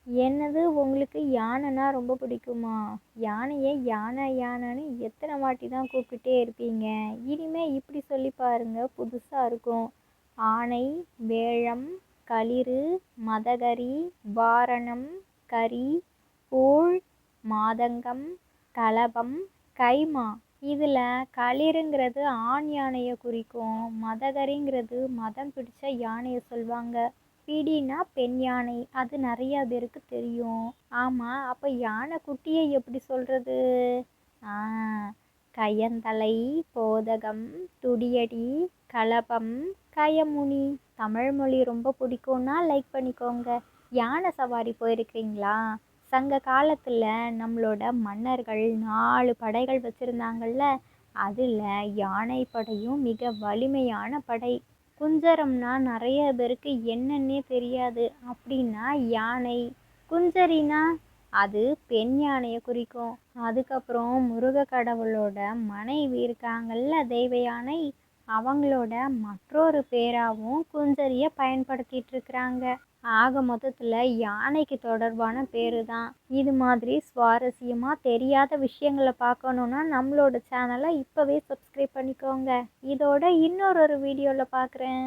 என்னது உங்களுக்கு யானைன்னா ரொம்ப பிடிக்குமா? யானைய யானை யானைன்னு எத்தனை வாட்டி தான் கூப்பிட்டுட்டே இருப்பீங்க? இனிமே இப்படி சொல்லி பாருங்க, புதுசா இருக்கும். ஆனை, வேழம், களிறு, மதகரி, வாரணம், கரி, கூழ், மாதங்கம், கலபம், கைமா. இதில் களிறுங்கிறது ஆண் யானையை குறிக்கும். மதகரிங்கிறது மதம் பிடிச்ச யானையை சொல்லுவாங்க. பிடினா பெண் யானை. அது நிறையா பேருக்கு தெரியும். ஆமாம், அப்போ யானை குட்டியை எப்படி சொல்கிறது? ஆ கயந்தலை, போதகம், துடியடி, கலபம், கயமுனி. தமிழ் மொழி ரொம்ப பிடிக்கும்னா லைக் பண்ணிக்கோங்க. யானை சவாரி போயிருக்கிறீங்களா? சங்க காலத்தில் நம்மளோட மன்னர்கள் 4 படைகள் வச்சுருந்தாங்கள்ல, அதில் யானை படையும் மிக வலிமையான படை. குஞ்சரம்னா நிறைய பேருக்கு என்னன்னே தெரியாது. அப்படின்னா யானை. குஞ்சரினா அது பெண் யானையை குறிக்கும். அதுக்கப்புறம் முருக கடவுளோட மனைவி இருக்காங்கள்ல, தெய்வ யானை, அவங்களோட மற்றொரு பேராகவும் குஞ்சரியை பயன்படுத்திட்டு இருக்கிறாங்க. ஆக மொத்தத்தில் யானைக்கு தொடர்பான பேரு தான். இது மாதிரி சுவாரஸ்யமாக தெரியாத விஷயங்களை பார்க்கணுன்னா நம்மளோட சேனலை இப்போவே சப்ஸ்கிரைப் பண்ணிக்கோங்க. இதோட இன்னொரு வீடியோவில் பார்க்குறேன்.